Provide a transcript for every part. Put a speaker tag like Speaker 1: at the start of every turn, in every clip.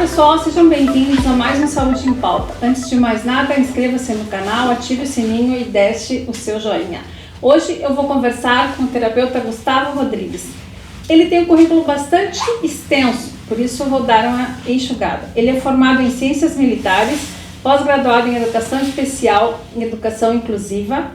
Speaker 1: pessoal, sejam bem-vindos a mais um Saúde em Pauta. Antes de mais nada, inscreva-se no canal, ative o sininho e deixe o seu joinha. Hoje eu vou conversar com o terapeuta Gustavo Rodrigues. Ele tem um currículo bastante extenso, por isso eu vou dar uma enxugada. Ele é formado em Ciências Militares, pós-graduado em Educação Especial em Educação Inclusiva,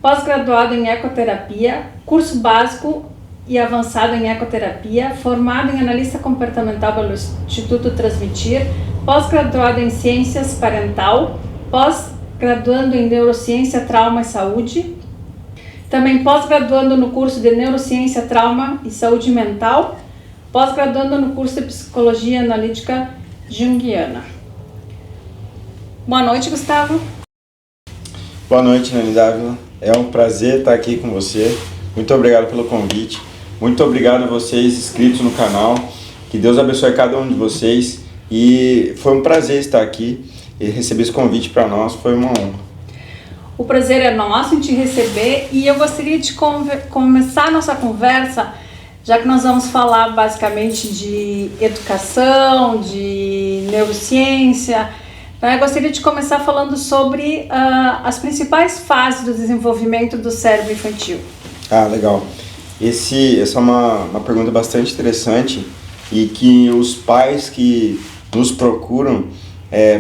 Speaker 1: pós-graduado em Ecoterapia, curso básico e avançado em Ecoterapia, formado em Analista Comportamental pelo Instituto Transmitir, pós-graduado em Ciências Parental, pós-graduando em Neurociência, Trauma e Saúde, também pós-graduando no curso de Neurociência, Trauma e Saúde Mental, pós-graduando no curso de Psicologia Analítica Junguiana. Boa noite, Gustavo.
Speaker 2: Boa noite, Nani Dávila. É um prazer estar aqui com você. Muito obrigado pelo convite. Muito obrigado a vocês inscritos no canal. Que Deus abençoe cada um de vocês. E foi um prazer estar aqui e receber esse convite para nós. Foi uma honra.
Speaker 1: O prazer é nosso em te receber e eu gostaria de começar a nossa conversa, já que nós vamos falar basicamente de educação, de neurociência. Eu gostaria de começar falando sobre as principais fases do desenvolvimento do cérebro infantil.
Speaker 2: Legal. Essa é uma pergunta bastante interessante e que os pais que nos procuram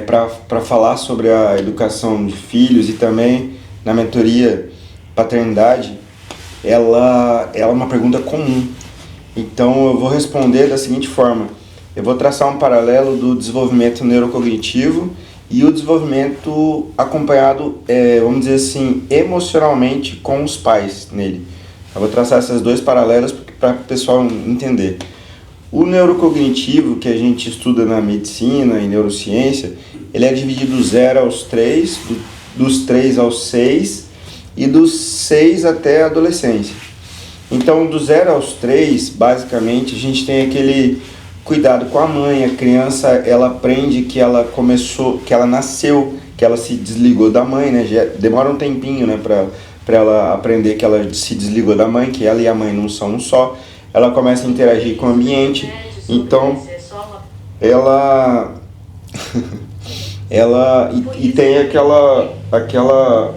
Speaker 2: para falar sobre a educação de filhos e também na mentoria paternidade, ela é uma pergunta comum. Então eu vou responder da seguinte forma: eu vou traçar um paralelo do desenvolvimento neurocognitivo e o desenvolvimento acompanhado, vamos dizer assim, emocionalmente com os pais nele. Eu vou traçar esses dois paralelos para o pessoal entender. O neurocognitivo, que a gente estuda na medicina e neurociência, ele é dividido do 0 aos 3, dos 3 aos 6 e dos 6 até a adolescência. Então, do 0 aos 3, basicamente, a gente tem aquele cuidado com a mãe. A criança, ela aprende que ela nasceu, que ela se desligou da mãe, né? Já demora um tempinho, né, para ela aprender que ela se desligou da mãe, que ela e a mãe não são um só. Ela começa a interagir com o ambiente, então ela e tem aquela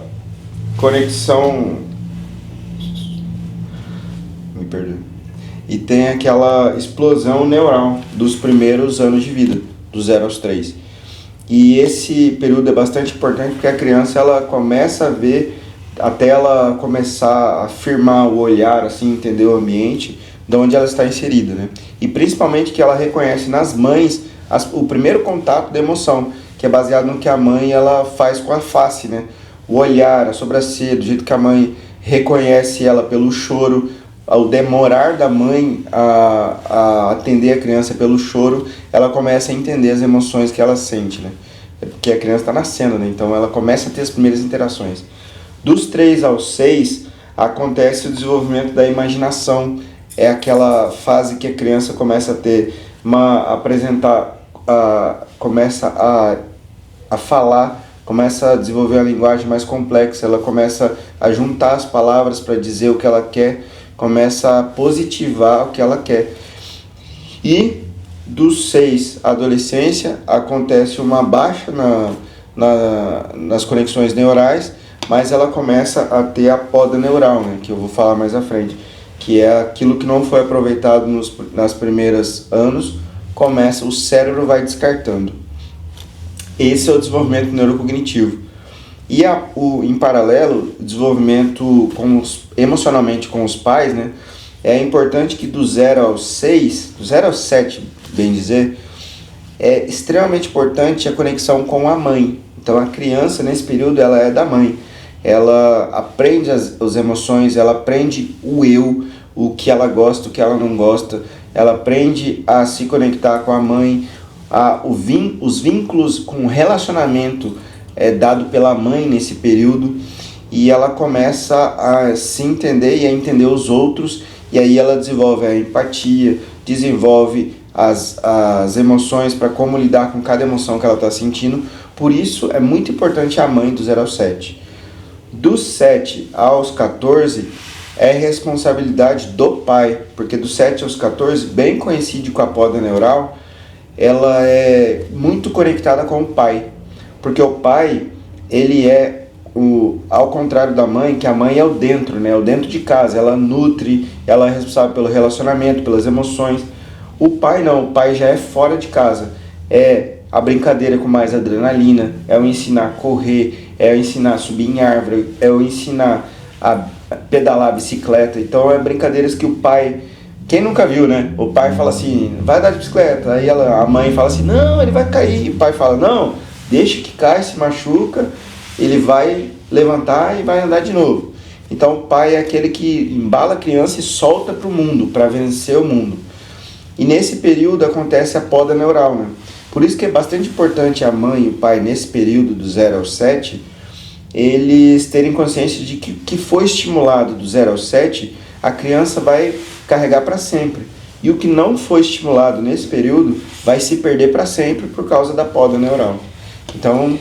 Speaker 2: conexão, me perdoe, e tem aquela explosão neural dos primeiros anos de vida, do 0 aos 3. E esse período é bastante importante porque a criança, ela começa a ver, até ela começar a firmar o olhar, assim, entender o ambiente de onde ela está inserida, né? E principalmente que ela reconhece nas mães o primeiro contato da emoção, que é baseado no que a mãe ela faz com a face, né? O olhar, a sobrancelha, do jeito que a mãe reconhece ela pelo choro, ao demorar da mãe a atender a criança pelo choro, ela começa a entender as emoções que ela sente, né? Porque a criança está nascendo, né? Então ela começa a ter as primeiras interações. Dos 3 aos 6, acontece o desenvolvimento da imaginação. É aquela fase que a criança começa a ter começa a falar, começa a desenvolver a linguagem mais complexa, ela começa a juntar as palavras para dizer o que ela quer, começa a positivar o que ela quer. E dos 6 à adolescência, acontece uma baixa nas conexões neurais, mas ela começa a ter a poda neural, né, que eu vou falar mais à frente, que é aquilo que não foi aproveitado nas primeiros anos, o cérebro vai descartando. Esse é o desenvolvimento neurocognitivo. E em paralelo, o desenvolvimento emocionalmente com os pais, né, é importante que do 0 aos 6, do 0 aos 7, bem dizer, é extremamente importante a conexão com a mãe. Então a criança, nesse período, ela é da mãe. Ela aprende as emoções, ela aprende o eu, o que ela gosta, o que ela não gosta. Ela aprende a se conectar com a mãe, os vínculos com o relacionamento dado pela mãe nesse período. E ela começa a se entender e a entender os outros. E aí ela desenvolve a empatia, desenvolve as emoções para como lidar com cada emoção que ela está sentindo. Por isso é muito importante a mãe do 0 ao 7. Dos 7 aos 14 é responsabilidade do pai, porque dos 7 aos 14, bem coincide com a poda neural, ela é muito conectada com o pai, porque o pai, ele é ao contrário da mãe, que a mãe é o dentro, né? O dentro de casa, ela nutre, ela é responsável pelo relacionamento, pelas emoções. O pai não, o pai já é fora de casa, é a brincadeira com mais adrenalina, é o ensinar a correr, é o ensinar a subir em árvore, é o ensinar a pedalar a bicicleta. Então é brincadeiras que o pai, quem nunca viu, né? O pai fala assim, vai andar de bicicleta, aí a mãe fala assim, não, ele vai cair, o pai fala, não, deixa que cai, se machuca, ele vai levantar e vai andar de novo. Então o pai é aquele que embala a criança e solta para o mundo, para vencer o mundo. E nesse período acontece a poda neural, né? Por isso que é bastante importante a mãe e o pai, nesse período do 0 ao 7, eles terem consciência de que foi estimulado do 0 ao 7, a criança vai carregar para sempre. E o que não foi estimulado nesse período vai se perder para sempre por causa da poda neural. Então...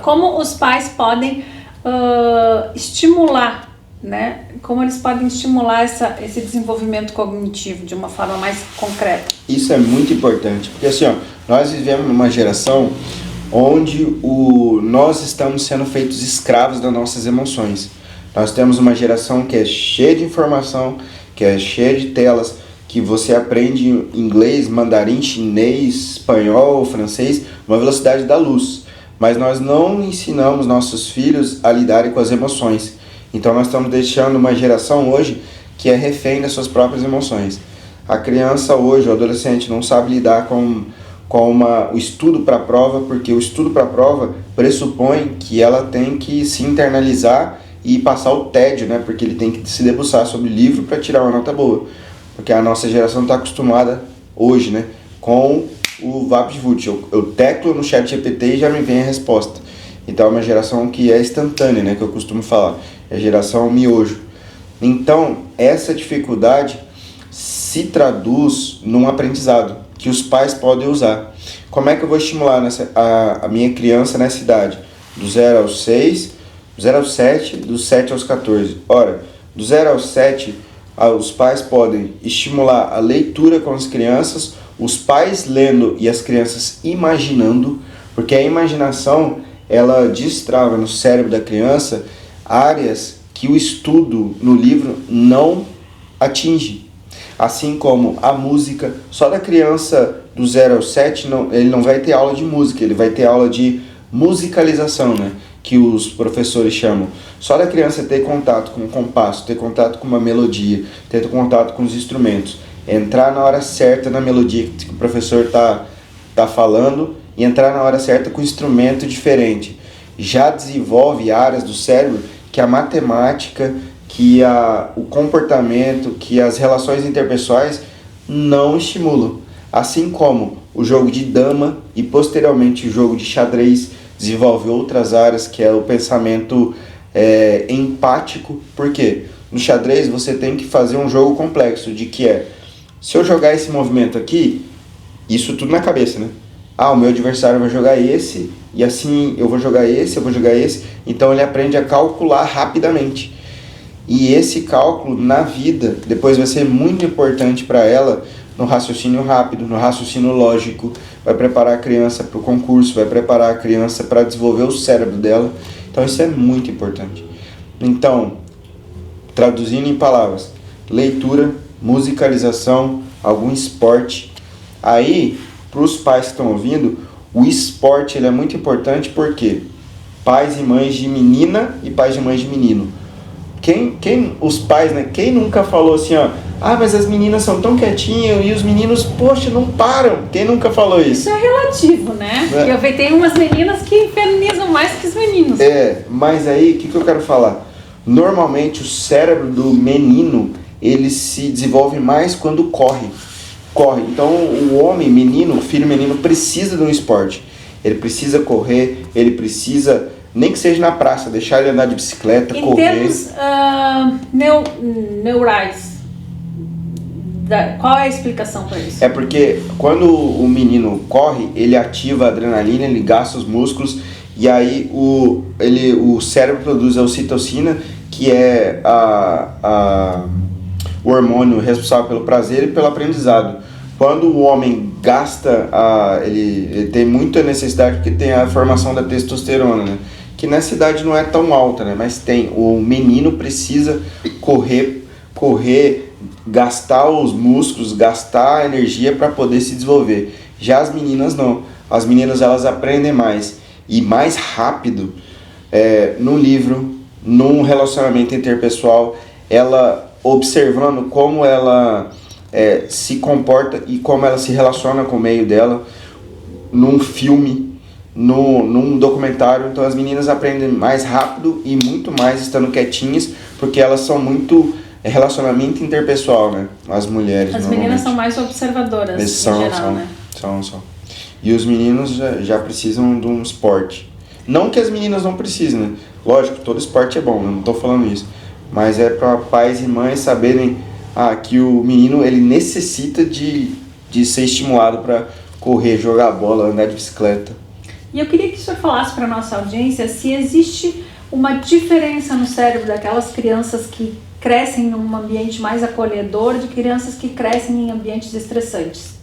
Speaker 1: como os pais podem estimular, né? Como eles podem estimular esse desenvolvimento cognitivo de uma forma mais concreta?
Speaker 2: Isso é muito importante, porque assim, nós vivemos numa geração onde nós estamos sendo feitos escravos das nossas emoções. Nós temos uma geração que é cheia de informação, que é cheia de telas, que você aprende inglês, mandarim, chinês, espanhol, francês, numa velocidade da luz. Mas nós não ensinamos nossos filhos a lidarem com as emoções. Então nós estamos deixando uma geração hoje que é refém das suas próprias emoções. A criança hoje, o adolescente, não sabe lidar com o estudo para a prova, porque o estudo para a prova pressupõe que ela tem que se internalizar e passar o tédio, né? Porque ele tem que se debruçar sobre o livro para tirar uma nota boa. Porque a nossa geração está acostumada hoje, né, com o VaptVut. Eu teclo no ChatGPT e já me vem a resposta. Então é uma geração que é instantânea, né, que eu costumo falar. É a geração miojo. Então essa dificuldade se traduz num aprendizado que os pais podem usar. Como é que eu vou estimular a minha criança nessa idade? Do 0 ao 6, do 0 ao 7, do 7 aos 14. Ora, do 0 ao 7... os pais podem estimular a leitura com as crianças, os pais lendo e as crianças imaginando, porque a imaginação, ela destrava no cérebro da criança áreas que o estudo no livro não atinge. Assim como a música, só da criança do 0 ao 7, ele não vai ter aula de música, ele vai ter aula de musicalização, né? Que os professores chamam. Só da criança ter contato com o compasso, ter contato com uma melodia, ter contato com os instrumentos, entrar na hora certa na melodia que o professor tá falando e entrar na hora certa com um instrumento diferente, já desenvolve áreas do cérebro que a matemática, que o comportamento, que as relações interpessoais não estimulam. Assim como o jogo de dama e posteriormente o jogo de xadrez desenvolve outras áreas, que é o pensamento empático. Por quê? No xadrez você tem que fazer um jogo complexo, de que se eu jogar esse movimento aqui, isso tudo na cabeça, né? O meu adversário vai jogar esse, e assim eu vou jogar esse, eu vou jogar esse. Então ele aprende a calcular rapidamente. E esse cálculo na vida depois vai ser muito importante para ela no raciocínio rápido, no raciocínio lógico, vai preparar a criança para o concurso, vai preparar a criança para desenvolver o cérebro dela. Então isso é muito importante. Então, traduzindo em palavras, leitura, musicalização, algum esporte. Aí, para os pais que estão ouvindo, o esporte ele é muito importante porque pais e mães de menina e pais e mães de menino. Os pais, né? Quem nunca falou assim, mas as meninas são tão quietinhas e os meninos, poxa, não param. Quem nunca falou isso?
Speaker 1: Isso é relativo, né? Eu tenho umas meninas que infernizam mais que os meninos.
Speaker 2: Mas aí, o que eu quero falar? Normalmente, o cérebro do menino, ele se desenvolve mais quando corre. Então, o homem, menino, filho menino, precisa de um esporte. Ele precisa correr, ele precisa... Nem que seja na praça, deixar ele andar de bicicleta, correr.
Speaker 1: Em termos neurais, qual é a explicação para isso?
Speaker 2: É porque quando o menino corre, ele ativa a adrenalina, ele gasta os músculos, e aí o cérebro produz a ocitocina, que é o hormônio responsável pelo prazer e pelo aprendizado. Quando o homem gasta, ele tem muita necessidade porque tem a formação da testosterona, né? Que nessa idade não é tão alta, né? Mas tem. O menino precisa correr, gastar os músculos, gastar a energia para poder se desenvolver. Já as meninas não. As meninas elas aprendem mais e mais rápido no livro, num relacionamento interpessoal, ela observando como ela se comporta e como ela se relaciona com o meio dela, num filme, num documentário. Então as meninas aprendem mais rápido e muito mais estando quietinhas, porque elas são muito relacionamento interpessoal, né? As mulheres
Speaker 1: As meninas são mais observadoras,
Speaker 2: eles
Speaker 1: em geral, né?
Speaker 2: São. E os meninos já precisam de um esporte. Não que as meninas não precisem, né? Lógico, todo esporte é bom, eu não estou falando isso. Mas é para pais e mães saberem que o menino ele necessita de ser estimulado para correr, jogar bola, andar de bicicleta.
Speaker 1: E eu queria que o senhor falasse para a nossa audiência se existe uma diferença no cérebro daquelas crianças que crescem num ambiente mais acolhedor de crianças que crescem em ambientes estressantes.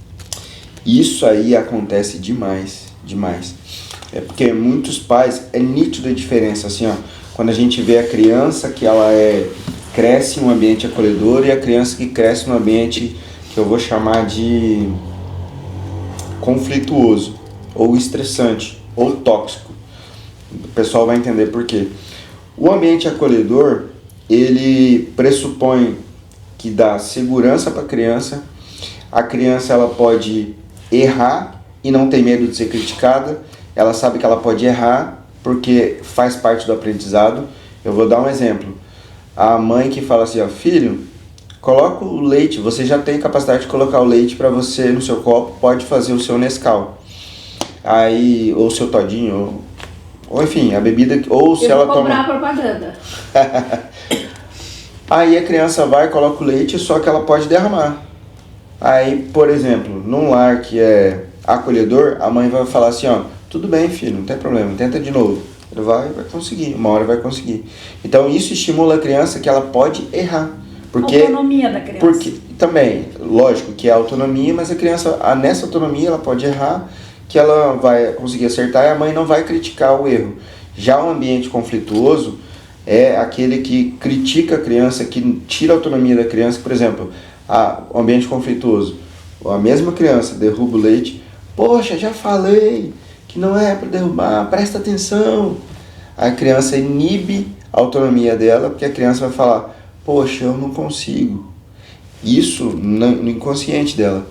Speaker 2: Isso aí acontece demais. É porque muitos pais, é nítido a diferença, assim, ó, quando a gente vê a criança que ela cresce em um ambiente acolhedor e a criança que cresce num ambiente que eu vou chamar de conflituoso, ou estressante, ou tóxico. O pessoal vai entender por quê. O ambiente acolhedor, ele pressupõe que dá segurança para a criança ela pode errar e não tem medo de ser criticada, ela sabe que ela pode errar porque faz parte do aprendizado. Eu vou dar um exemplo. A mãe que fala assim, ó, filho, coloca o leite, você já tem capacidade de colocar o leite para você no seu copo, pode fazer o seu Nescau. Aí, ou o seu todinho, ou enfim, a bebida, ou se ela toma...
Speaker 1: Eu vou cobrar propaganda.
Speaker 2: Aí a criança vai, coloca o leite, só que ela pode derramar. Aí, por exemplo, num lar que é acolhedor, a mãe vai falar assim, ó, tudo bem, filho, não tem problema, tenta de novo. Ele vai conseguir, uma hora vai conseguir. Então isso estimula a criança que ela pode errar. Porque,
Speaker 1: autonomia da criança.
Speaker 2: Porque também, lógico que é autonomia, mas a criança, nessa autonomia, ela pode errar, que ela vai conseguir acertar e a mãe não vai criticar o erro. Já o ambiente conflituoso é aquele que critica a criança, que tira a autonomia da criança. Por exemplo, o ambiente conflituoso, a mesma criança derruba o leite, poxa, já falei que não é para derrubar, presta atenção. A criança inibe a autonomia dela, porque a criança vai falar, poxa, eu não consigo. Isso no inconsciente dela.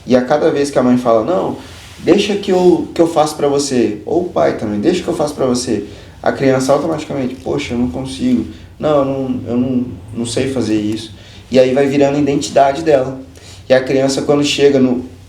Speaker 2: E a cada vez que a mãe fala, não, deixa que eu faço para você, ou o pai também, deixa que eu faço para você, a criança automaticamente, poxa, eu não consigo, eu não sei fazer isso. E aí vai virando a identidade dela. E a criança, quando chega,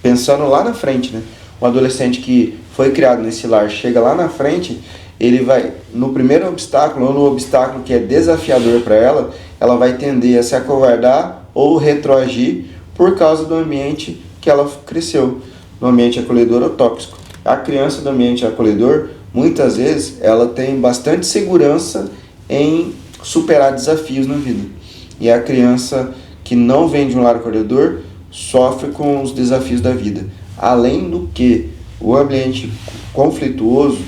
Speaker 2: pensando lá na frente, né? Um adolescente que foi criado nesse lar, chega lá na frente, ele vai, no primeiro obstáculo, ou no obstáculo que é desafiador para ela, ela vai tender a se acovardar ou retroagir por causa do ambiente que ela cresceu, no ambiente acolhedor ou tóxico. A criança do ambiente acolhedor, muitas vezes, ela tem bastante segurança em superar desafios na vida. E a criança que não vem de um lar acolhedor sofre com os desafios da vida. Além do que, o ambiente conflituoso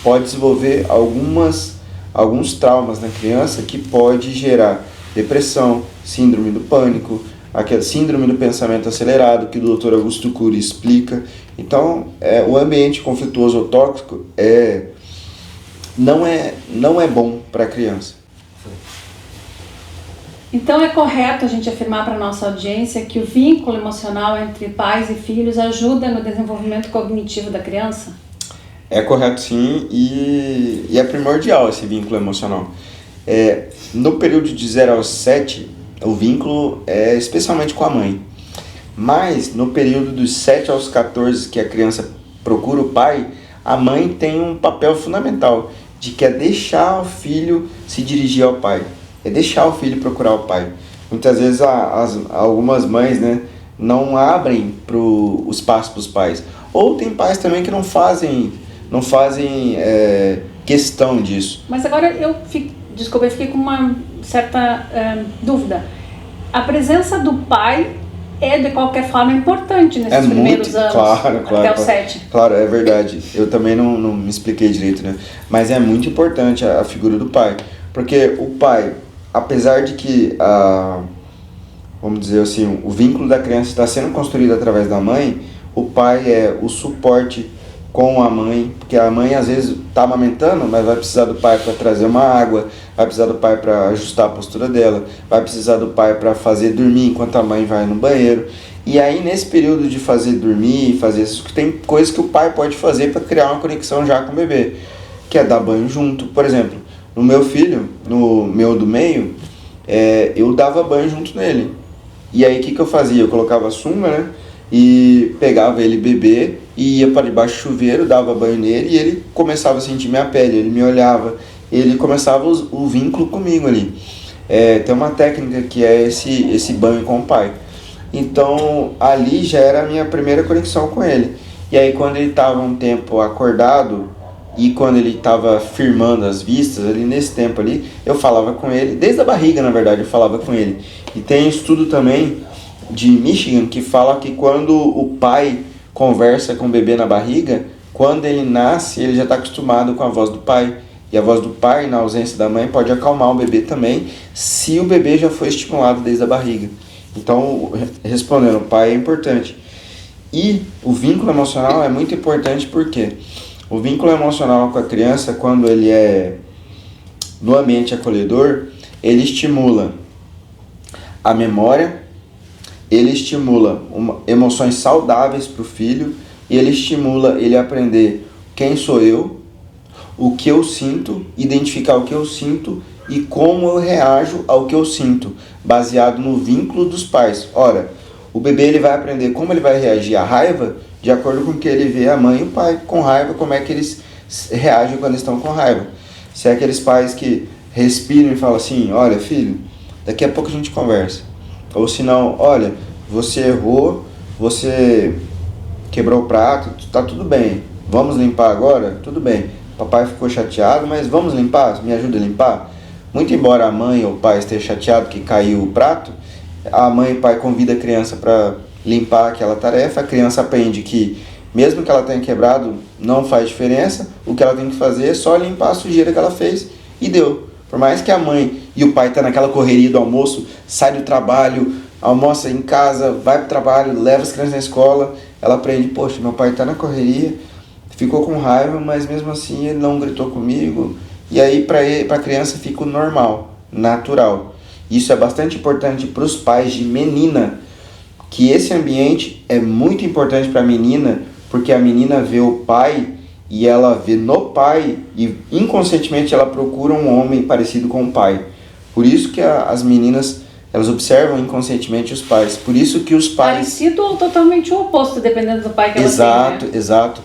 Speaker 2: pode desenvolver alguns traumas na criança que pode gerar depressão, síndrome do pânico, aquela síndrome do pensamento acelerado que o Dr. Augusto Cury explica. Então, o ambiente conflituoso ou tóxico não é bom para a criança.
Speaker 1: Então é correto a gente afirmar para a nossa audiência que o vínculo emocional entre pais e filhos ajuda no desenvolvimento cognitivo da criança?
Speaker 2: É correto sim, e é primordial esse vínculo emocional. No período de 0 aos 7, o vínculo é especialmente com a mãe. Mas no período dos 7 aos 14, que a criança procura o pai, a mãe tem um papel fundamental, de que é deixar o filho se dirigir ao pai. É deixar o filho procurar o pai. Muitas vezes algumas mães, né, não abrem o espaço para os pais. Ou tem pais também que não fazem questão disso.
Speaker 1: Mas agora eu fiquei com uma certa dúvida. a presença do pai é, de qualquer forma, importante nesses primeiros anos, até os 7.
Speaker 2: Claro, é verdade. Eu também não me expliquei direito, né? Mas é muito importante a figura do pai. Porque o pai, apesar de que, vamos dizer assim, o vínculo da criança está sendo construído através da mãe, o pai é o suporte com a mãe, porque a mãe às vezes está amamentando, mas vai precisar do pai para trazer uma água, vai precisar do pai para ajustar a postura dela, vai precisar do pai para fazer dormir enquanto a mãe vai no banheiro. E aí nesse período de fazer dormir, fazer isso, tem coisas que o pai pode fazer para criar uma conexão já com o bebê, que é dar banho junto. Por exemplo, no meu filho, no meu do meio, eu dava banho junto nele. E aí o que eu fazia? Eu colocava a sunga, né? E pegava ele bebê e ia para debaixo do chuveiro, dava banho nele e ele começava a sentir minha pele, ele me olhava, ele começava o vínculo comigo ali. Tem uma técnica que é esse banho com o pai. Então ali já era a minha primeira conexão com ele. E aí quando ele estava um tempo acordado e quando ele estava firmando as vistas, ali nesse tempo ali, eu falava com ele, desde a barriga na verdade eu falava com ele. E tem estudo também de Michigan que fala que quando o pai conversa com o bebê na barriga, quando ele nasce, ele já está acostumado com a voz do pai. E a voz do pai, na ausência da mãe, pode acalmar o bebê também, se o bebê já foi estimulado desde a barriga. Então, respondendo, o pai é importante. E o vínculo emocional é muito importante porque o vínculo emocional com a criança, quando ele é no ambiente acolhedor, ele estimula a memória, ele estimula emoções saudáveis para o filho e ele estimula ele a aprender quem sou eu, o que eu sinto, identificar o que eu sinto e como eu reajo ao que eu sinto, baseado no vínculo dos pais. Ora, o bebê ele vai aprender como ele vai reagir à raiva de acordo com o que ele vê a mãe e o pai com raiva, como é que eles reagem quando estão com raiva. Se é aqueles pais que respiram e falam assim, olha filho, daqui a pouco a gente conversa. Ou se não, olha, você errou, você quebrou o prato, tá tudo bem, vamos limpar agora? Tudo bem, papai ficou chateado, mas vamos limpar? Me ajuda a limpar? Muito embora a mãe ou o pai esteja chateado que caiu o prato, a mãe e o pai convidam a criança para limpar aquela tarefa, a criança aprende que mesmo que ela tenha quebrado, não faz diferença, o que ela tem que fazer é só limpar a sujeira que ela fez e deu. Por mais que a mãe e o pai tá naquela correria do almoço, sai do trabalho, almoça em casa, vai pro trabalho, leva as crianças na escola, ela aprende, poxa, meu pai tá na correria, ficou com raiva, mas mesmo assim ele não gritou comigo. E aí para a criança fica o normal, natural. Isso é bastante importante para os pais de menina, que esse ambiente é muito importante para a menina, porque a menina vê o pai e ela vê no pai e inconscientemente ela procura um homem parecido com o pai. Por isso que as meninas, elas observam inconscientemente os pais. Por isso que os pais...
Speaker 1: Parecido ou totalmente o oposto, dependendo do pai que ela tem, né?
Speaker 2: Exato.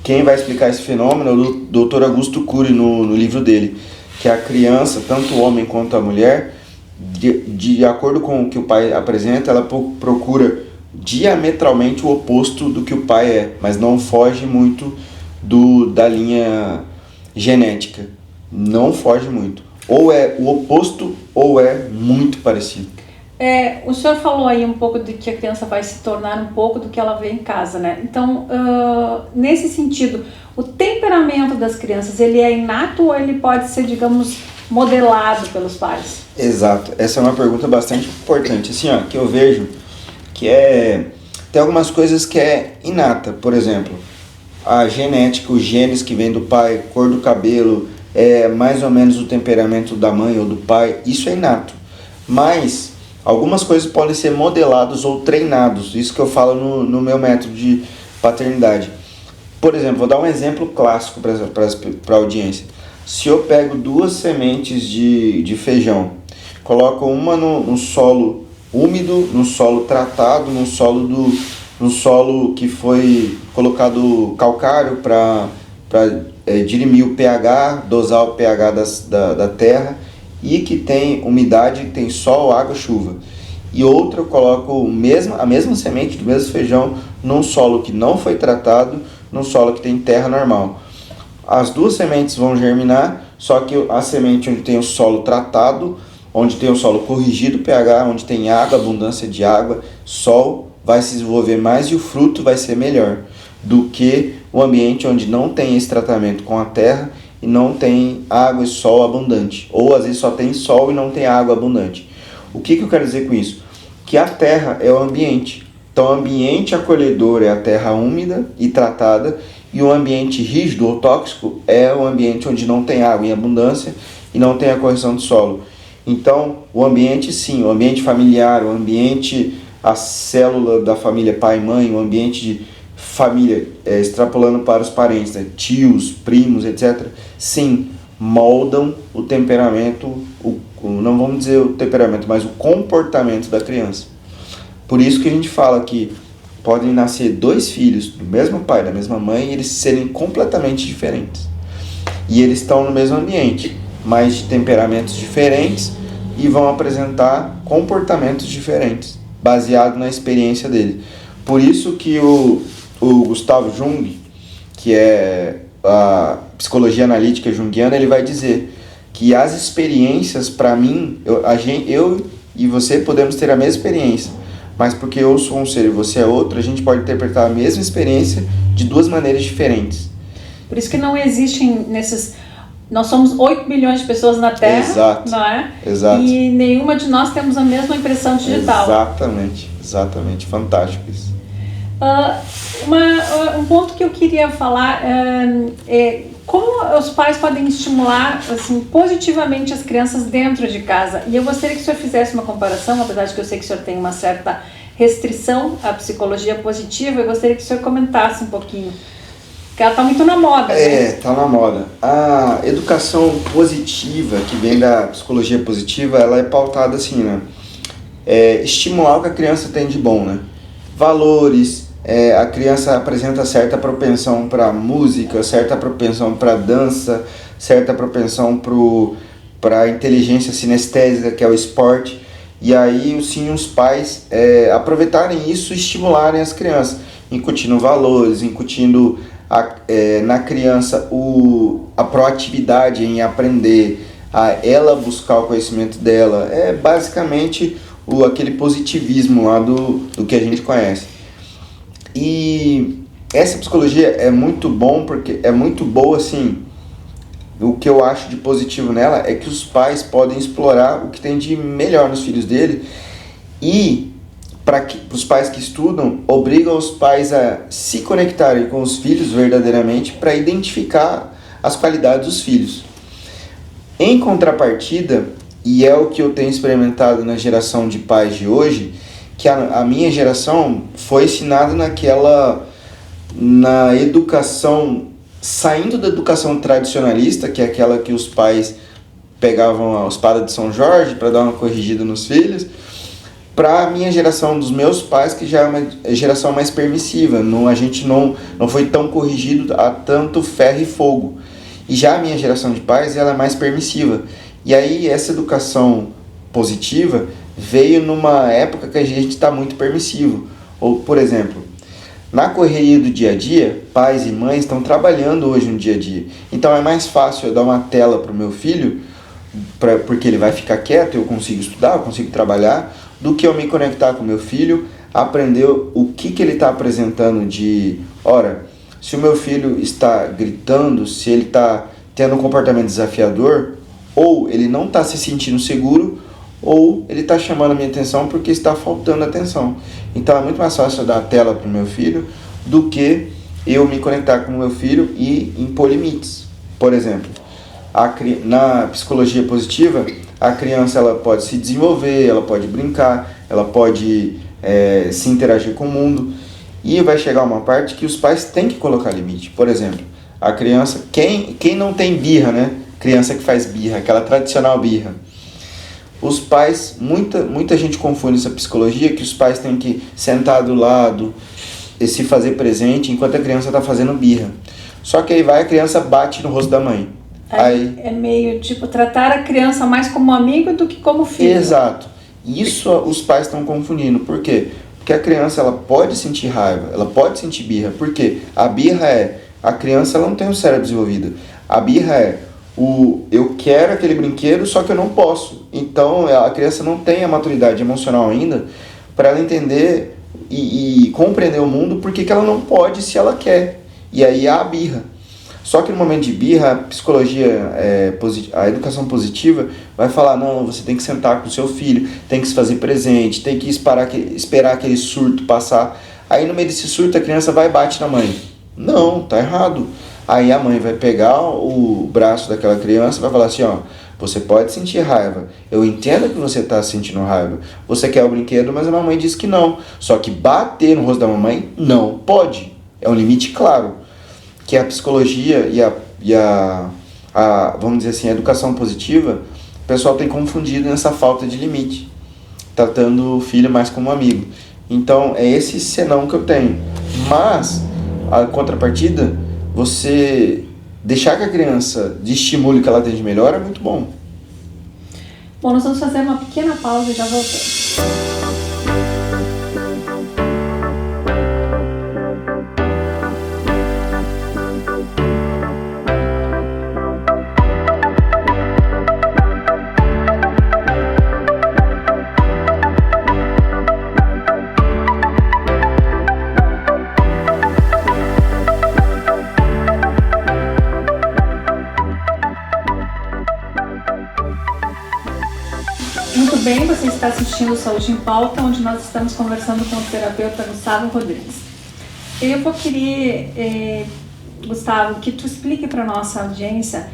Speaker 2: Quem vai explicar esse fenômeno é o Dr. Augusto Cury no livro dele, que a criança, tanto o homem quanto a mulher, de acordo com o que o pai apresenta, ela procura diametralmente o oposto do que o pai é, mas não foge muito da linha genética. Não foge muito. Ou é o oposto ou é muito parecido.
Speaker 1: O senhor falou aí um pouco de que a criança vai se tornar um pouco do que ela vê em casa, né? Então, nesse sentido, o temperamento das crianças, ele é inato ou ele pode ser, digamos, modelado pelos pais?
Speaker 2: Exato. Essa é uma pergunta bastante importante. Assim, ó, que eu vejo que tem algumas coisas que é inata. Por exemplo, a genética, os genes que vêm do pai, cor do cabelo, mais ou menos o temperamento da mãe ou do pai, isso é inato. Mas algumas coisas podem ser modelados ou treinados, isso que eu falo no meu método de paternidade. Por exemplo, vou dar um exemplo clássico para a audiência. Se eu pego 2 sementes de feijão, coloco uma no solo úmido, no solo tratado, no solo que foi colocado calcário para dirimir o pH, dosar o pH da terra, e que tem umidade, tem sol, água, chuva. E outra eu coloco a mesma semente do mesmo feijão num solo que não foi tratado, num solo que tem terra normal. As 2 sementes vão germinar, só que a semente onde tem o solo tratado, onde tem o solo corrigido pH, onde tem água, abundância de água, sol, vai se desenvolver mais e o fruto vai ser melhor do que o ambiente onde não tem esse tratamento com a terra e não tem água e sol abundante, ou às vezes só tem sol e não tem água abundante. O que eu quero dizer com isso? Que a terra é o ambiente. Então, o ambiente acolhedor é a terra úmida e tratada, e o ambiente rígido ou tóxico é o ambiente onde não tem água em abundância e não tem a correção do solo. Então, o ambiente sim, o ambiente familiar, o ambiente, a célula da família pai e mãe, o ambiente de família, extrapolando para os parentes, né, tios, primos, etc., sim, moldam o temperamento, não vamos dizer o temperamento, mas o comportamento da criança. Por isso que a gente fala que podem nascer 2 filhos do mesmo pai, da mesma mãe, e eles serem completamente diferentes. E eles estão no mesmo ambiente, mas de temperamentos diferentes, e vão apresentar comportamentos diferentes, baseado na experiência dele. Por isso que o Gustav Jung, que é a psicologia analítica junguiana, ele vai dizer que as experiências, para mim, eu e você podemos ter a mesma experiência, mas porque eu sou um ser e você é outro, a gente pode interpretar a mesma experiência de 2 maneiras diferentes.
Speaker 1: Por isso que não existem nós somos 8 bilhões de pessoas na Terra,
Speaker 2: exato,
Speaker 1: não é?
Speaker 2: Exato.
Speaker 1: E nenhuma de nós temos a mesma impressão digital.
Speaker 2: Exatamente, fantástico isso.
Speaker 1: Um ponto que eu queria falar é como os pais podem estimular assim, positivamente as crianças dentro de casa. E eu gostaria que o senhor fizesse uma comparação, apesar de que eu sei que o senhor tem uma certa restrição à psicologia positiva, eu gostaria que o senhor comentasse um pouquinho. Porque ela está muito na moda, né?
Speaker 2: Está na moda. A educação positiva, que vem da psicologia positiva, ela é pautada assim, né? Estimular o que a criança tem de bom, né? Valores, a criança apresenta certa propensão para música, certa propensão para dança, certa propensão para inteligência sinestésica, que é o esporte. E aí, sim, os pais aproveitarem isso e estimularem as crianças, incutindo valores, incutindo na criança a proatividade em aprender, a ela buscar o conhecimento dela. É basicamente aquele positivismo lá do que a gente conhece. E essa psicologia é muito bom, porque é muito boa, assim, o que eu acho de positivo nela é que os pais podem explorar o que tem de melhor nos filhos dele, e para os pais que estudam, obriga os pais a se conectarem com os filhos verdadeiramente para identificar as qualidades dos filhos. Em contrapartida, e é o que eu tenho experimentado na geração de pais de hoje, que a minha geração foi ensinada na educação, saindo da educação tradicionalista, que é aquela que os pais pegavam a espada de São Jorge para dar uma corrigida nos filhos, para a minha geração dos meus pais, que já é uma geração mais permissiva. A gente não foi tão corrigido a tanto ferro e fogo. E já a minha geração de pais, ela é mais permissiva. E aí essa educação positiva veio numa época que a gente está muito permissivo. Ou, por exemplo, na correria do dia a dia, pais e mães estão trabalhando hoje no dia a dia. Então é mais fácil eu dar uma tela para o meu filho, porque ele vai ficar quieto, eu consigo estudar, eu consigo trabalhar, do que eu me conectar com meu filho, aprender o que ele está apresentando se o meu filho está gritando, se ele está tendo um comportamento desafiador, ou ele não está se sentindo seguro, ou ele está chamando a minha atenção porque está faltando atenção. Então é muito mais fácil eu dar a tela para o meu filho do que eu me conectar com o meu filho e impor limites. Por exemplo, na psicologia positiva, a criança ela pode se desenvolver, ela pode brincar, ela pode se interagir com o mundo, e vai chegar uma parte que os pais têm que colocar limite. Por exemplo, a criança, quem não tem birra, né? Criança que faz birra, aquela tradicional birra. Os pais, muita gente confunde essa psicologia, que os pais têm que sentar do lado e se fazer presente enquanto a criança está fazendo birra. Só que aí a criança bate no rosto da mãe. Aí,
Speaker 1: é meio tipo tratar a criança mais como amigo do que como filho.
Speaker 2: Exato. Isso os pais estão confundindo. Por quê? Porque a criança ela pode sentir raiva, ela pode sentir birra. Por quê? A birra a criança ela não tem o cérebro desenvolvido. A birra Eu quero aquele brinquedo, só que eu não posso. Então a criança não tem a maturidade emocional ainda para ela entender e compreender o mundo porque que ela não pode se ela quer. E aí há a birra. Só que no momento de birra, a psicologia, a educação positiva vai falar, não, você tem que sentar com o seu filho, tem que se fazer presente, tem que esperar aquele surto passar. Aí no meio desse surto a criança vai e bate na mãe. Não, tá errado. Aí a mãe vai pegar o braço daquela criança e vai falar assim, ó, você pode sentir raiva, eu entendo que você está sentindo raiva, você quer o brinquedo, mas a mamãe diz que não. Só que bater no rosto da mamãe não pode, é um limite claro. Que a psicologia vamos dizer assim, a educação positiva, o pessoal tem confundido nessa falta de limite, tratando o filho mais como amigo. Então é esse senão que eu tenho. Mas a contrapartida, você deixar que a criança estimule o que ela tem de melhor é muito bom.
Speaker 1: Bom, nós vamos fazer uma pequena pausa e já voltamos. Muito bem, você está assistindo Saúde em Pauta, onde nós estamos conversando com o terapeuta Gustavo Rodrigues. Eu vou querer, Gustavo, que tu explique para a nossa audiência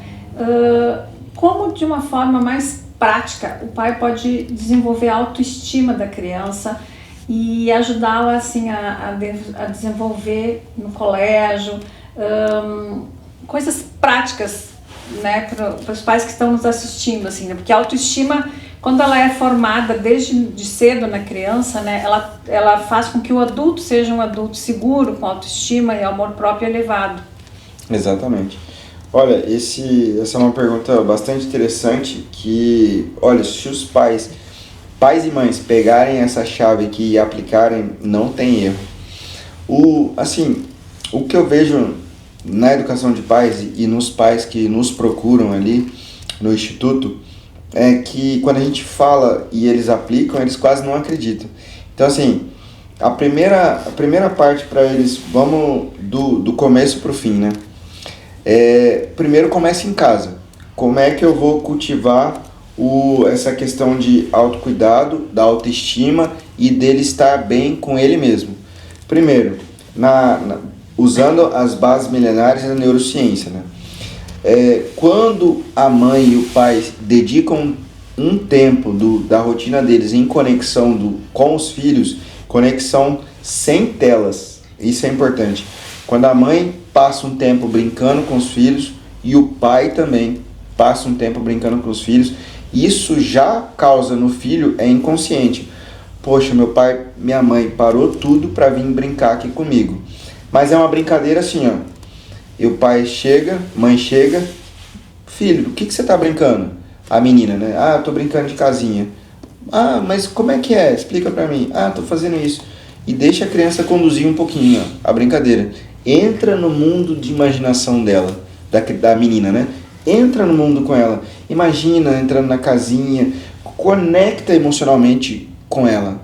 Speaker 1: como, de uma forma mais prática, o pai pode desenvolver a autoestima da criança e ajudá-la assim, a desenvolver no colégio coisas práticas, né, para os pais que estão nos assistindo, assim, né, porque a autoestima, quando ela é formada desde cedo na criança, né, ela faz com que o adulto seja um adulto seguro, com autoestima e amor próprio elevado.
Speaker 2: Exatamente. Olha, essa é uma pergunta bastante interessante que, olha, se os pais e mães pegarem essa chave aqui e aplicarem, não tem erro. O que eu vejo na educação de pais e nos pais que nos procuram ali no Instituto, é que quando a gente fala e eles aplicam, eles quase não acreditam. Então, assim, a primeira parte para eles, vamos do começo para o fim, né? Primeiro começa em casa. Como é que eu vou cultivar essa questão de autocuidado, da autoestima e dele estar bem com ele mesmo? Primeiro, usando as bases milenares da neurociência, né? Quando a mãe e o pai dedicam um tempo da rotina deles em conexão com os filhos, conexão sem telas, isso é importante. Quando a mãe passa um tempo brincando com os filhos e o pai também passa um tempo brincando com os filhos, isso já causa no filho, é inconsciente. Poxa, meu pai, minha mãe parou tudo para vir brincar aqui comigo. Mas é uma brincadeira assim, ó. E o pai chega, mãe chega, filho, do que você tá brincando? A menina, né? Ah, eu tô brincando de casinha. Ah, mas como é que é? Explica pra mim. Ah, tô fazendo isso. E deixa a criança conduzir um pouquinho, ó, a brincadeira. Entra no mundo de imaginação dela, da menina, né? Entra no mundo com ela. Imagina entrando na casinha, conecta emocionalmente com ela.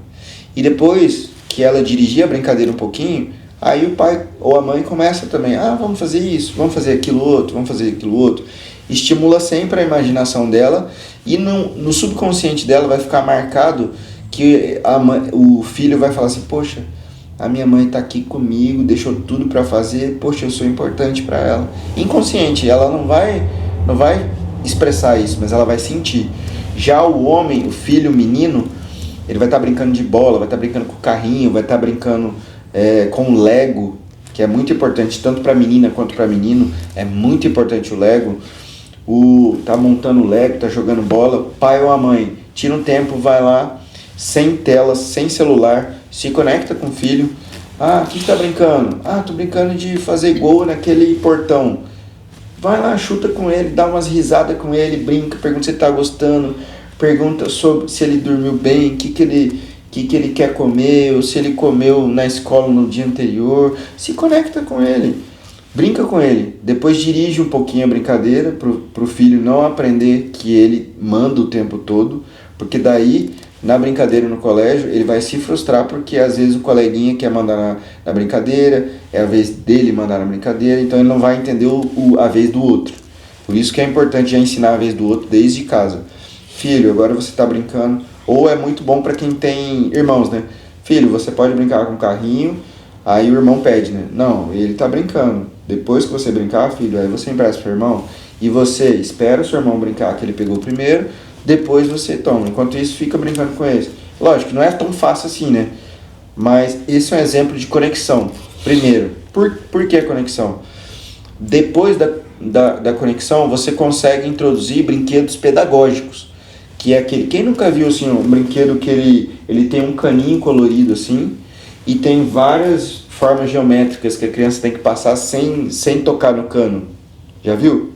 Speaker 2: E depois que ela dirigir a brincadeira um pouquinho, aí o pai ou a mãe começa também, vamos fazer isso, vamos fazer aquilo outro, vamos fazer aquilo outro. Estimula sempre a imaginação dela e no subconsciente dela vai ficar marcado que o filho vai falar assim, poxa, a minha mãe está aqui comigo, deixou tudo para fazer, poxa, eu sou importante para ela. Inconsciente, ela não vai expressar isso, mas ela vai sentir. Já o homem, o filho, o menino, ele vai estar brincando de bola, vai estar brincando com o carrinho, vai estar brincando com o Lego, que é muito importante tanto para a menina quanto para menino, é muito importante o Lego. Tá montando o Lego, tá jogando bola, pai ou a mãe, tira um tempo, vai lá, sem telas, sem celular, se conecta com o filho. O que tá brincando? Tô brincando de fazer gol naquele portão. Vai lá, chuta com ele, dá umas risadas com ele, brinca, pergunta se ele tá gostando, pergunta sobre se ele dormiu bem, o que ele quer comer, ou se ele comeu na escola no dia anterior. Se conecta com ele. Brinca com ele, depois dirige um pouquinho a brincadeira pro filho não aprender que ele manda o tempo todo, porque daí na brincadeira no colégio ele vai se frustrar porque às vezes o coleguinha quer mandar na brincadeira, é a vez dele mandar na brincadeira, então ele não vai entender a vez do outro. Por isso que é importante já ensinar a vez do outro desde casa. Filho, agora você está brincando, ou é muito bom para quem tem irmãos, né? Filho, você pode brincar com o carrinho, aí o irmão pede, né? Não, ele está brincando. Depois que você brincar, filho, aí você empresta pro irmão e você espera o seu irmão brincar, que ele pegou primeiro, depois você toma. Enquanto isso, fica brincando com eles. Lógico, não é tão fácil assim, né? Mas esse é um exemplo de conexão. Primeiro, por que conexão? Depois da conexão, você consegue introduzir brinquedos pedagógicos, que é aquele... Quem nunca viu assim, um brinquedo que ele tem um caninho colorido assim, e tem várias formas geométricas que a criança tem que passar sem tocar no cano? Já viu?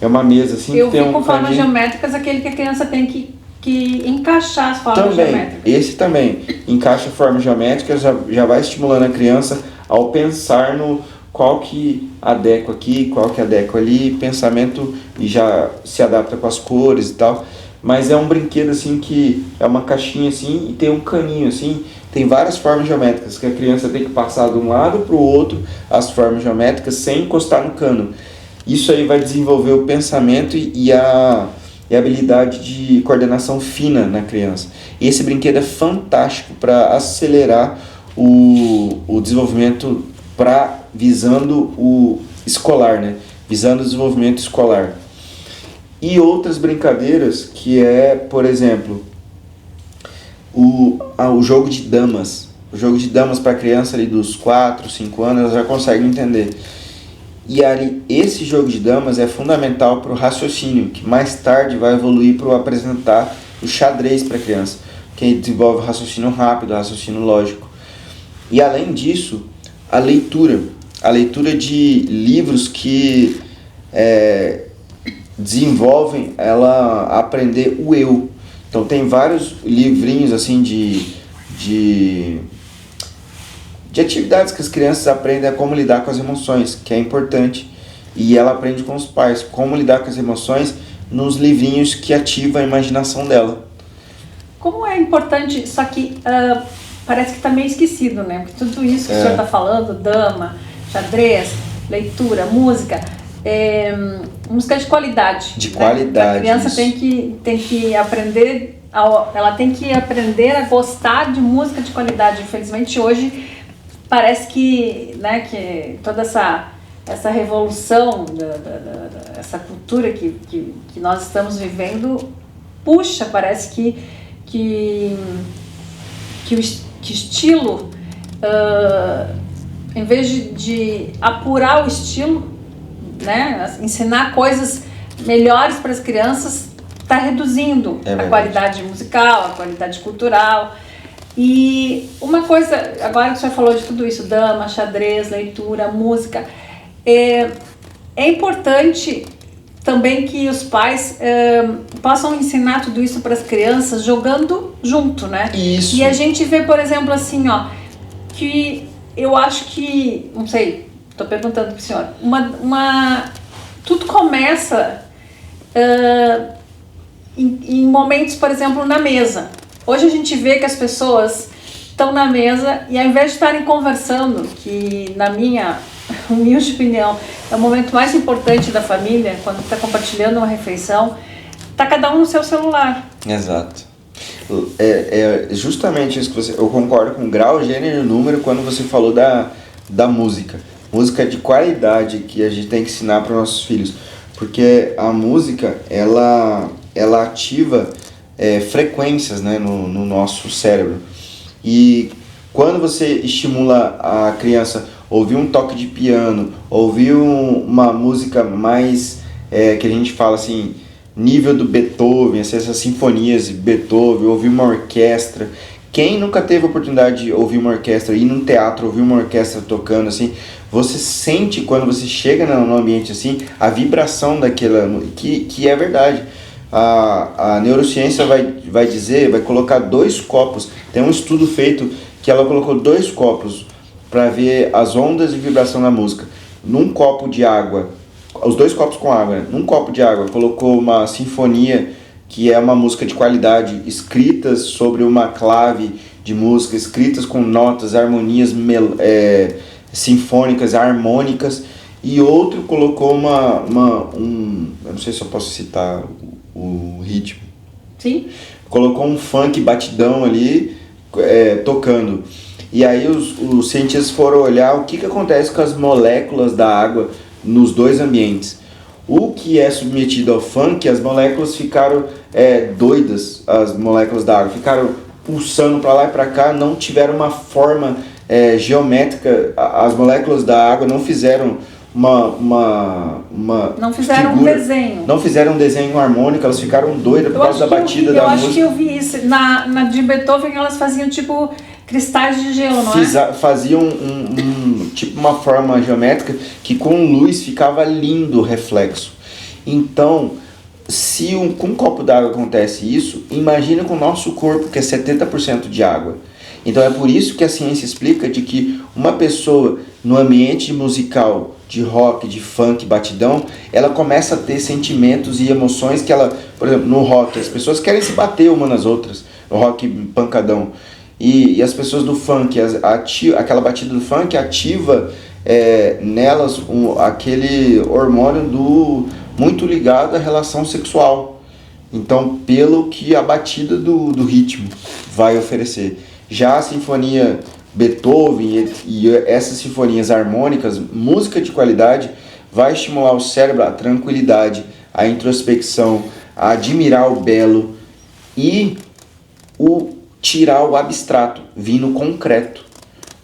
Speaker 2: É uma mesa assim
Speaker 1: Eu
Speaker 2: que tem
Speaker 1: vi com formas
Speaker 2: caninho.
Speaker 1: geométricas, aquele que a criança tem que encaixar as formas
Speaker 2: Também,
Speaker 1: geométricas.
Speaker 2: esse também. Encaixa formas geométricas, já vai estimulando a criança ao pensar no qual que adequa aqui, qual que adequa ali, pensamento, e já se adapta com as cores e tal. Mas é um brinquedo assim que é uma caixinha assim e tem um caninho assim, tem várias formas geométricas que a criança tem que passar de um lado para o outro as formas geométricas sem encostar no cano. Isso aí vai desenvolver o pensamento e a habilidade de coordenação fina na criança. E esse brinquedo é fantástico para acelerar o desenvolvimento visando o escolar, né? Visando o desenvolvimento escolar. E outras brincadeiras que é, por exemplo, o jogo de damas. O jogo de damas para criança ali dos 4, 5 anos, ela já consegue entender. E ali, esse jogo de damas é fundamental para o raciocínio, que mais tarde vai evoluir para apresentar o xadrez para a criança, que desenvolve o raciocínio rápido, o raciocínio lógico. E além disso, a leitura de livros que desenvolvem ela a aprender o eu. Então tem vários livrinhos assim de atividades que as crianças aprendem a como lidar com as emoções, que é importante. E ela aprende com os pais como lidar com as emoções nos livrinhos que ativam a imaginação dela.
Speaker 1: Como é importante, só que parece que está meio esquecido, né? Porque tudo isso que o senhor está falando, dama, xadrez, leitura, música, música de qualidade.
Speaker 2: De qualidade.
Speaker 1: A criança
Speaker 2: isso.
Speaker 1: tem que aprender, ela tem que aprender a gostar de música de qualidade. Infelizmente hoje parece que, né, que toda essa revolução, essa cultura que nós estamos vivendo, puxa, parece que o estilo, em vez de apurar o estilo, né, ensinar coisas melhores para as crianças, está reduzindo a qualidade musical, a qualidade cultural. E uma coisa, agora que o senhor falou de tudo isso, dama, xadrez, leitura, música, é importante também que os pais possam ensinar tudo isso para as crianças jogando junto, né?
Speaker 2: Isso.
Speaker 1: E a gente vê, por exemplo, assim, ó, que eu acho que, não sei, estou perguntando para o senhor, tudo começa em momentos, por exemplo, na mesa. Hoje a gente vê que as pessoas estão na mesa e ao invés de estarem conversando, que na minha humilde opinião é o momento mais importante da família, quando está compartilhando uma refeição, está cada um no seu celular.
Speaker 2: Exato. É justamente isso que eu concordo com o grau, gênero e número quando você falou da música. Música de qualidade que a gente tem que ensinar para os nossos filhos. Porque a música, ela ativa frequências, né, no nosso cérebro. E quando você estimula a criança a ouvir um toque de piano, ouvir uma música mais, que a gente fala assim, nível do Beethoven, essas sinfonias de Beethoven, ouvir uma orquestra. Quem nunca teve a oportunidade de ouvir uma orquestra, ir num teatro, ouvir uma orquestra tocando assim, você sente quando você chega no ambiente assim, a vibração daquela, que é verdade. A neurociência vai dizer, vai colocar 2 copos, tem um estudo feito que ela colocou 2 copos para ver as ondas de vibração da música. num copo de água, os 2 copos com água, né? Num copo de água colocou uma sinfonia, que é uma música de qualidade, escritas sobre uma clave de música, escritas com notas, harmonias sinfônicas, harmônicas, e outro colocou eu não sei se eu posso citar o ritmo.
Speaker 1: Sim.
Speaker 2: Colocou um funk batidão ali, tocando. E aí os cientistas foram olhar o que acontece com as moléculas da água nos 2 ambientes. O que é submetido ao funk, as moléculas ficaram doidas, as moléculas da água, ficaram pulsando para lá e para cá, não tiveram uma forma geométrica, as moléculas da água não fizeram
Speaker 1: não fizeram
Speaker 2: figura,
Speaker 1: um desenho.
Speaker 2: Não fizeram um desenho harmônico, elas ficaram doidas por causa da batida da música.
Speaker 1: Eu acho que eu vi isso. Na de Beethoven elas faziam tipo cristais de gelo, não é?
Speaker 2: Faziam tipo uma forma geométrica que com luz ficava lindo o reflexo. Então, se com um copo d'água acontece isso, imagina com o nosso corpo, que é 70% de água. Então é por isso que a ciência explica de que uma pessoa no ambiente musical, de rock, de funk, batidão, ela começa a ter sentimentos e emoções que ela, por exemplo, no rock, as pessoas querem se bater uma nas outras, no rock pancadão. E as pessoas do funk, aquela batida do funk ativa nelas aquele hormônio muito ligado à relação sexual. Então, pelo que a batida do ritmo vai oferecer. Já a sinfonia Beethoven e essas sinfonias harmônicas, música de qualidade, vai estimular o cérebro à tranquilidade, à introspecção, a admirar o belo e tirar o abstrato, vir no concreto.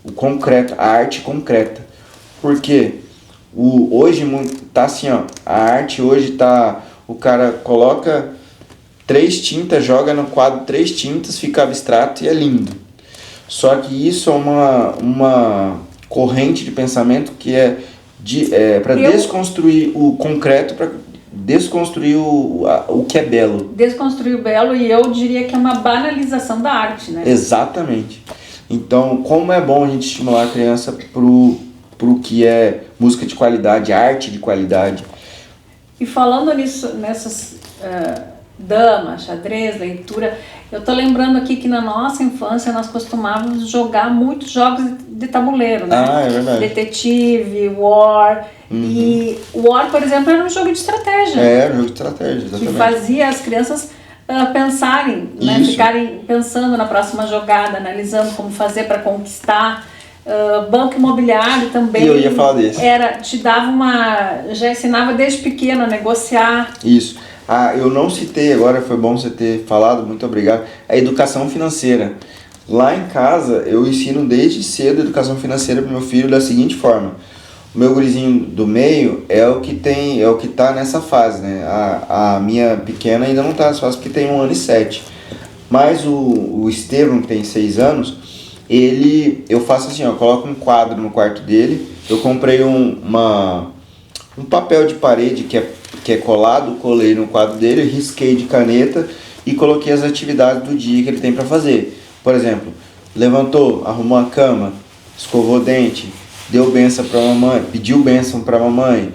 Speaker 2: O concreto, a arte concreta. Porque hoje tá assim, ó, a arte hoje tá, o cara coloca 3 tintas, joga no quadro 3 tintas, fica abstrato e é lindo. Só que isso é uma corrente de pensamento que para desconstruir o concreto, para desconstruir o que é belo.
Speaker 1: Desconstruir o belo, e eu diria que é uma banalização da arte, né?
Speaker 2: Exatamente. Então, como é bom a gente estimular a criança pro que é música de qualidade, arte de qualidade.
Speaker 1: E falando nessas dama, xadrez, leitura, eu tô lembrando aqui que na nossa infância nós costumávamos jogar muitos jogos de tabuleiro, né?
Speaker 2: Ah, é verdade.
Speaker 1: Detetive, War. E o War, por exemplo, era um jogo de estratégia.
Speaker 2: Era um jogo de estratégia, exatamente.
Speaker 1: Que fazia as crianças pensarem, né? Ficarem pensando na próxima jogada, analisando como fazer para conquistar. Banco imobiliário também.
Speaker 2: E eu ia falar desse.
Speaker 1: Já ensinava desde pequeno a negociar.
Speaker 2: Isso. Eu não citei agora, foi bom você ter falado, muito obrigado. A educação financeira. Lá em casa, eu ensino desde cedo educação financeira para meu filho da seguinte forma. O meu gurizinho do meio é o que tá nessa fase, né? A minha pequena ainda não tá nessa fase porque tem 1 ano e 7. Mas o Estevam, que tem 6 anos, eu faço assim, eu coloco um quadro no quarto dele, eu comprei um papel de parede que é colado, colei no quadro dele, risquei de caneta e coloquei as atividades do dia que ele tem para fazer. Por exemplo, levantou, arrumou a cama, escovou o dente, deu bênção para a mamãe, pediu bênção para a mamãe,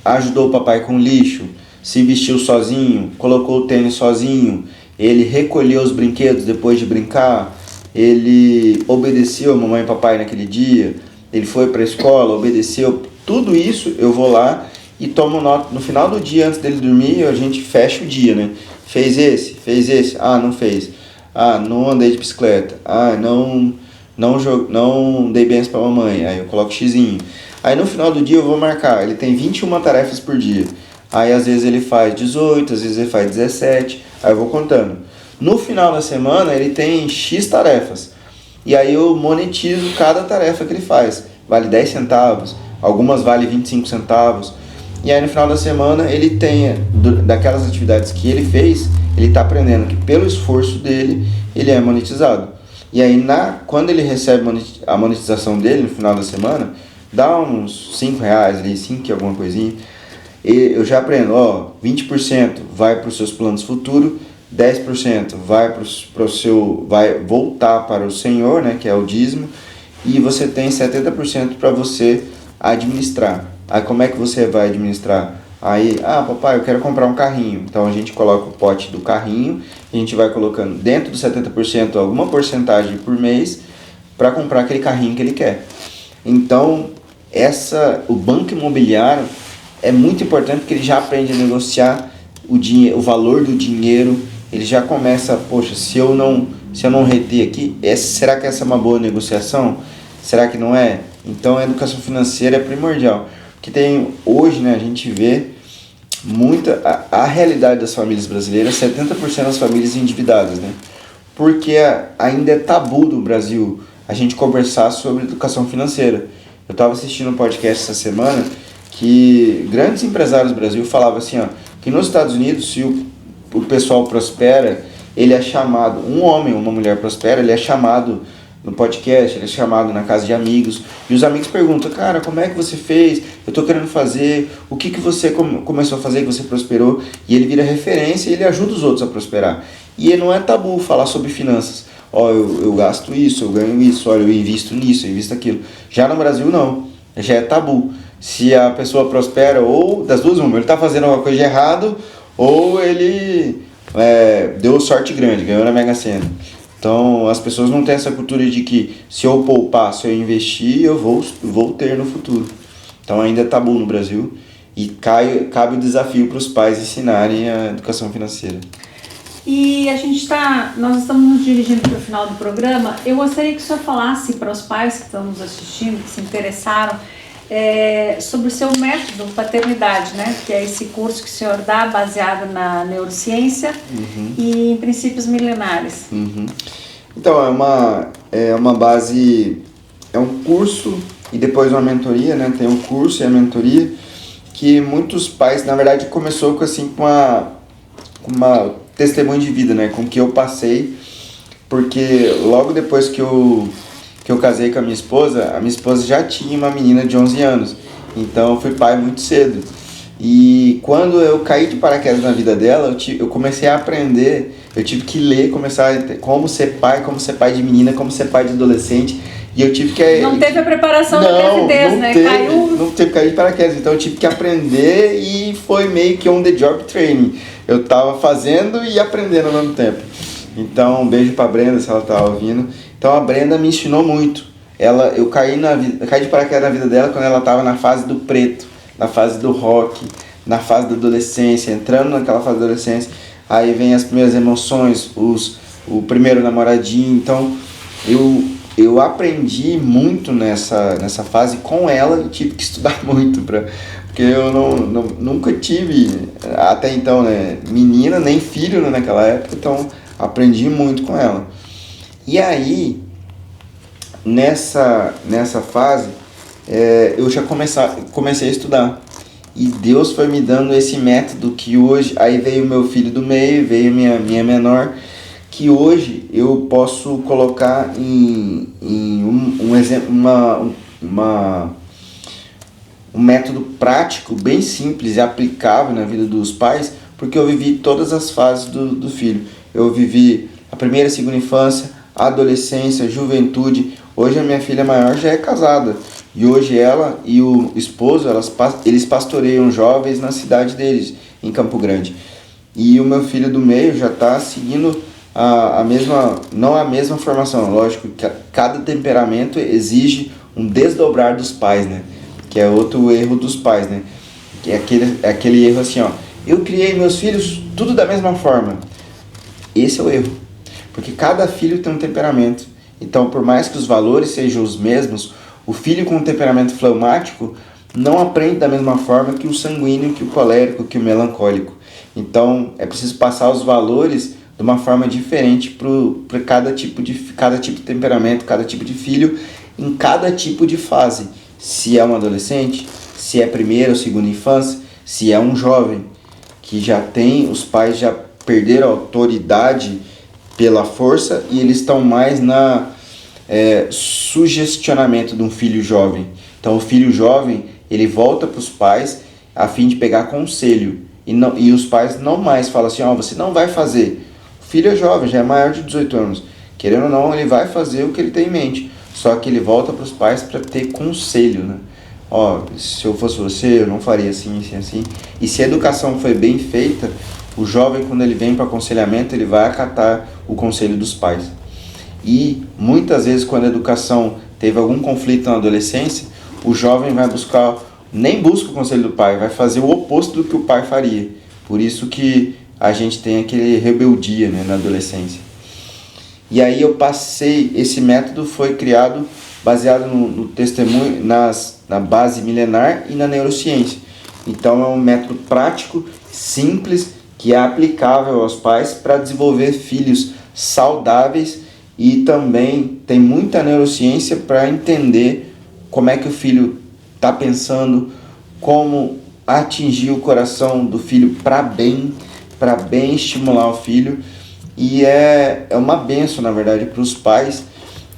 Speaker 2: ajudou o papai com lixo, se vestiu sozinho, colocou o tênis sozinho, ele recolheu os brinquedos depois de brincar, ele obedeceu a mamãe e papai naquele dia, ele foi para a escola, obedeceu. Tudo isso eu vou lá e tomo nota. No final do dia, antes dele dormir, a gente fecha o dia, né? Fez esse? Não fez. Não andei de bicicleta. Não dei bênção pra mamãe. Aí eu coloco xizinho. Aí no final do dia eu vou marcar. Ele tem 21 tarefas por dia. Aí às vezes ele faz 18, às vezes ele faz 17. Aí eu vou contando. No final da semana ele tem X tarefas. E aí eu monetizo cada tarefa que ele faz. Vale 10 centavos. Algumas vale 25 centavos. E aí no final da semana ele tem, daquelas atividades que ele fez, ele está aprendendo que pelo esforço dele, ele é monetizado. E aí quando ele recebe a monetização dele no final da semana, dá uns 5 reais ali, 5 e alguma coisinha. E eu já aprendo, 20% vai para os seus planos futuros, 10% vai vai voltar para o Senhor, né, que é o dízimo, e você tem 70% para você a administrar. Aí como é que você vai administrar? Aí, papai, eu quero comprar um carrinho. Então a gente coloca o pote do carrinho, a gente vai colocando dentro dos 70% alguma porcentagem por mês para comprar aquele carrinho que ele quer. Então, o banco imobiliário é muito importante porque ele já aprende a negociar o valor do dinheiro. Ele já começa, poxa, se eu não reter aqui, será que essa é uma boa negociação? Será que não é? Então a educação financeira é primordial. Porque hoje, né, a gente vê a realidade das famílias brasileiras, 70% das famílias endividadas, né? Porque ainda é tabu do Brasil a gente conversar sobre educação financeira. Eu estava assistindo um podcast essa semana que grandes empresários do Brasil falavam assim, que nos Estados Unidos, se o pessoal prospera, ele é chamado, um homem ou uma mulher prospera, ele é chamado no podcast, ele é chamado na casa de amigos, e os amigos perguntam, cara, como é que você fez? Eu tô querendo fazer, o que você começou a fazer que você prosperou? E ele vira referência e ele ajuda os outros a prosperar. E não é tabu falar sobre finanças. Eu gasto isso, eu ganho isso, eu invisto nisso, eu invisto aquilo. Já no Brasil não, já é tabu. Se a pessoa prospera, ou das duas uma, ele tá fazendo alguma coisa de errado, ou ele deu sorte grande, ganhou na Mega Sena. Então as pessoas não têm essa cultura de que se eu poupar, se eu investir, eu vou ter no futuro. Então ainda é tabu no Brasil e cabe o desafio para os pais ensinarem a educação financeira.
Speaker 1: E nós estamos nos dirigindo para o final do programa. Eu gostaria que o senhor falasse para os pais que estão nos assistindo, que se interessaram, sobre o seu método paternidade, né? Que é esse curso que o senhor dá baseado na neurociência e em princípios milenares.
Speaker 2: Então, é uma base, é um curso e depois uma mentoria, né? Tem um curso e a mentoria que muitos pais, na verdade, começou com uma testemunho de vida, né? Com o que eu passei, porque logo depois que eu casei com a minha esposa já tinha uma menina de 11 anos, então eu fui pai muito cedo. E quando eu caí de paraquedas na vida dela, eu comecei a aprender, eu tive que ler, começar a como ser pai de menina, como ser pai de adolescente, e eu tive que...
Speaker 1: Não teve a preparação da gravidez, né?
Speaker 2: Não teve que cair de paraquedas, então eu tive que aprender e foi meio que on the job training. Eu tava fazendo e aprendendo ao mesmo tempo. Então, um beijo pra Brenda, se ela tá ouvindo. Então, a Brenda me ensinou muito. Eu caí de paraquedas na vida dela quando ela tava na fase do preto, na fase do rock, na fase da adolescência, entrando naquela fase da adolescência. Aí vem as primeiras emoções, o primeiro namoradinho. Então, eu aprendi muito nessa fase com ela e tive que estudar muito porque eu nunca tive, até então, né, menina, nem filho, né, naquela época, então aprendi muito com ela. E aí, nessa fase, eu já comecei a estudar. E Deus foi me dando esse método que hoje, aí veio meu filho do meio, veio minha menor, que hoje eu posso colocar em um exemplo, um método prático, bem simples e aplicável na vida dos pais, porque eu vivi todas as fases do filho. Eu vivi a primeira e segunda infância, a adolescência, a juventude. Hoje a minha filha maior já é casada. E hoje ela e o esposo, eles pastoreiam jovens na cidade deles, em Campo Grande. E o meu filho do meio já está seguindo não a mesma formação. Lógico que cada temperamento exige um desdobrar dos pais, né? Que é outro erro dos pais, né? Que é aquele erro assim, eu criei meus filhos tudo da mesma forma. Esse é o erro. Porque cada filho tem um temperamento. Então, por mais que os valores sejam os mesmos, o filho com um temperamento fleumático não aprende da mesma forma que o sanguíneo, que o colérico, que o melancólico. Então, é preciso passar os valores de uma forma diferente para cada tipo de temperamento, cada tipo de filho, em cada tipo de fase. Se é um adolescente, se é primeira ou segunda infância, se é um jovem que os pais já perderam a autoridade pela força e eles estão mais sugestionamento de um filho jovem. Então o filho jovem, ele volta para os pais a fim de pegar conselho e os pais não mais falam assim, você não vai fazer. O filho é jovem, já é maior de 18 anos, querendo ou não, ele vai fazer o que ele tem em mente, só que ele volta para os pais para ter conselho, né? ó, se eu fosse você, eu não faria assim, assim, assim. E se a educação foi bem feita, o jovem, quando ele vem para aconselhamento, ele vai acatar o conselho dos pais. E muitas vezes, quando a educação teve algum conflito na adolescência, o jovem vai buscar, nem busca o conselho do pai, vai fazer o oposto do que o pai faria. Por isso que a gente tem aquele rebeldia, né, na adolescência. E aí esse método foi criado baseado no testemunho, na base milenar e na neurociência. Então é um método prático, simples, que é aplicável aos pais para desenvolver filhos saudáveis, e também tem muita neurociência para entender como é que o filho está pensando, como atingir o coração do filho para bem estimular o filho. E é uma bênção, na verdade, para os pais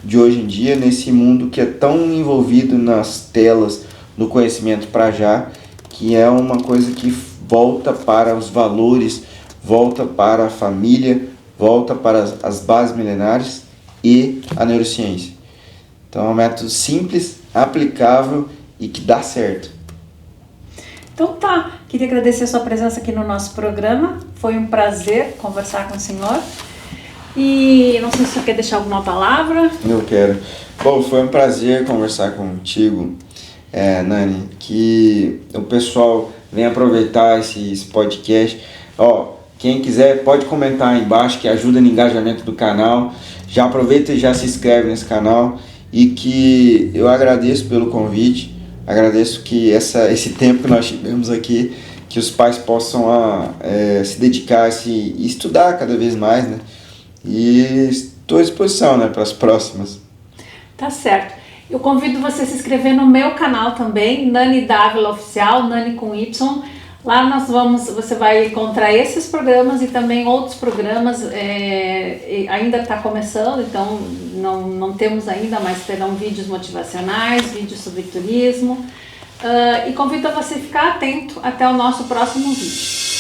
Speaker 2: de hoje em dia, nesse mundo que é tão envolvido nas telas, no conhecimento para já, que é uma coisa que volta para os valores, volta para a família, volta para as bases milenares e a neurociência. Então é um método simples, aplicável e que dá certo.
Speaker 1: Então tá, queria agradecer a sua presença aqui no nosso programa, foi um prazer conversar com o senhor. E não sei se você quer deixar alguma palavra.
Speaker 2: Eu quero. Bom, foi um prazer conversar contigo, Nani, que o pessoal venha aproveitar esse podcast. Quem quiser pode comentar aí embaixo, que ajuda no engajamento do canal. Já aproveita e já se inscreve nesse canal, e que eu agradeço pelo convite, agradeço que esse tempo que nós tivemos aqui, que os pais possam se dedicar e estudar cada vez mais, né? E estou à disposição, né, para as próximas.
Speaker 1: Tá certo. Eu convido você a se inscrever no meu canal também, Nani Dávila Oficial, Nani com Y. Lá você vai encontrar esses programas e também outros programas, ainda está começando, então não temos ainda, mas terão vídeos motivacionais, vídeos sobre turismo. E convido a você ficar atento até o nosso próximo vídeo.